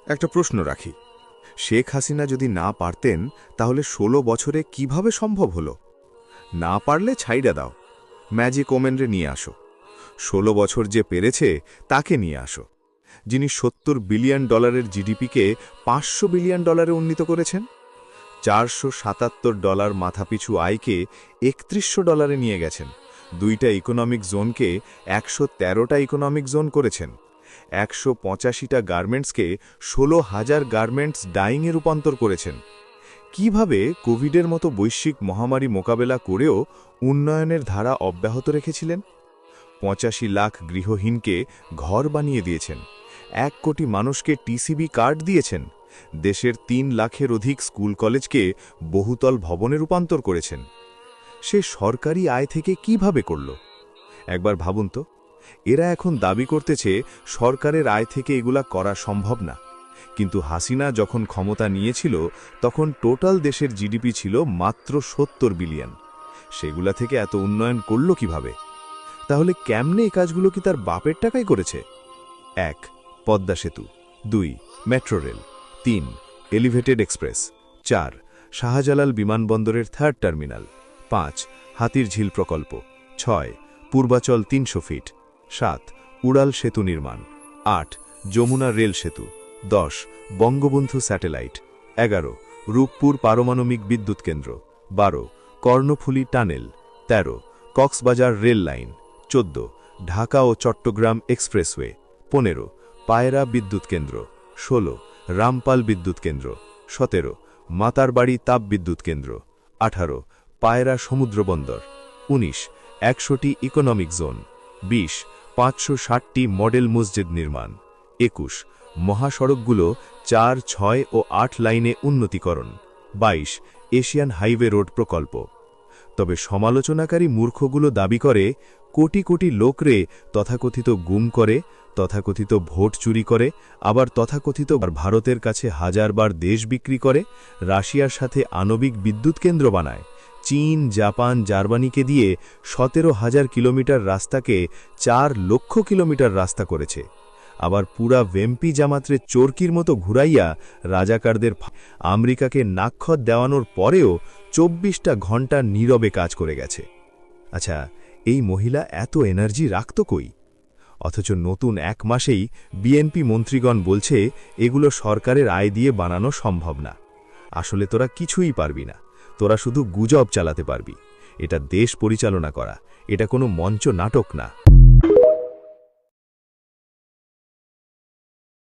একটা প্রশ্ন রাখি, শেখ হাসিনা যদি না পারতেন তাহলে ১৬ বছরে কিভাবে সম্ভব হলো? না পারলে ছাইড়া দাও, ম্যাজিক ওমেনরে নিয়ে আসো। ১৬ বছর যে পেরেছে তাকে নিয়ে আসো, যিনি $৭০ বিলিয়ন জিডিপিকে $৫০০ বিলিয়ন উন্নীত করেছেন, $৪৭৭ মাথাপিছু আয়কে $৩১০০ নিয়ে গেছেন, ২টা ইকোনমিক জোনকে ১১৩টা ইকোনমিক জোন করেছেন, ১৮৫টা গার্মেন্টসকে ১৬,০০০ গার্মেন্টস ডাইংয়ে রূপান্তর করেছেন। কিভাবে কোভিডের মতো বৈশ্বিক মহামারী মোকাবেলা করেও উন্নয়নের ধারা অব্যাহত রেখেছিলেন? ৮৫ লাখ গৃহহীনকে ঘর বানিয়ে দিয়েছেন, ১ কোটি মানুষকে টিসিবি কার্ড দিয়েছেন, দেশের ৩ লাখের অধিক স্কুল কলেজকে বহুতল ভবনে রূপান্তর করেছেন। সে সরকারি আয় থেকে কিভাবে করল? একবার ভাবুন তো। এরা এখন দাবি করতেছে সরকারের আয় থেকে এগুলা করা সম্ভব না, কিন্তু হাসিনা যখন ক্ষমতা নিয়েছিল তখন টোটাল দেশের জিডিপি ছিল মাত্র ৭০ বিলিয়ন। সেগুলা থেকে এত উন্নয়ন করল কিভাবে? তাহলে কেমনে এই কাজগুলো কি তার বাপের টাকাই করেছে? ১. পদ্মা সেতু, ২. Metro rail, ৩. Elevated express, ৪. Shahjalal বিমানবন্দরের 3rd টার্মিনাল, ৫. হাতির ঝিল প্রকল্প, ৬. পূর্বাচল ৩০০ ফিট, ৭. উড়াল সেতু নির্মাণ, ৮. যমুনা রেল সেতু, ১০. বঙ্গবন্ধু স্যাটেলাইট, ১১. রূপপুর পারমাণবিক বিদ্যুৎ কেন্দ্র, ১২. Karnaphuli tunnel, ১৩. Cox's Bazar rail line, ১৪. Dhaka ও চট্টগ্রাম এক্সপ্রেসওয়ে, ১৫. পায়রা বিদ্যুৎ কেন্দ্র, ১৬. রামপাল বিদ্যুৎ কেন্দ্র, ১৭. মাতারবাড়ি তাপ বিদ্যুৎ কেন্দ্র, ১৮. পায়রা সমুদ্র বন্দর, ১৯. ১০০টি ইকোনমিক জোন, ২০. ৫৬০টি মডেল মসজিদ নির্মাণ, ২১. মহাসড়কগুলো ৪, ৬ ও ৮ লাইনে উন্নতিকরণ, ২২. এশিয়ান হাইওয়ে রোড প্রকল্প। তবে সমালোচনাকারী মূর্খগুলো দাবি করে কোটি কোটি লোকরে তথাকথিত গুম করে, তথাকথিত ভোট চুরি করে, আবার তথাকথিত ভারতের কাছে হাজারবার দেশ বিক্রি করে, রাশিয়ার সাথে আণবিক বিদ্যুৎ কেন্দ্র বানায়, চীন, জাপান, জার্মানিকে দিয়ে ১৭,০০০ কিলোমিটার রাস্তাকে ৪ লক্ষ কিলোমিটার রাস্তা করেছে, আবার পুরা ভেম্পি জামাত্রে চরকির মতো ঘুরাইয়া রাজাকারদের আমেরিকাকে নাক্ষত দেওয়ানোর পরেও ২৪টা ঘণ্টা নীরবে কাজ করে গেছে। আচ্ছা, এই মহিলা এত এনার্জি রাখত কই? অথচ নতুন ১ মাসেই বিএনপি মন্ত্রীগণ বলছে এগুলো সরকারের আয় দিয়ে বানানো সম্ভব না। আসলে তোরা কিছুই পারবি না, তোরা শুধু গুজব চালাতে পারবি। এটা দেশ পরিচালনা করা, এটা কোনো মঞ্চ নাটক না।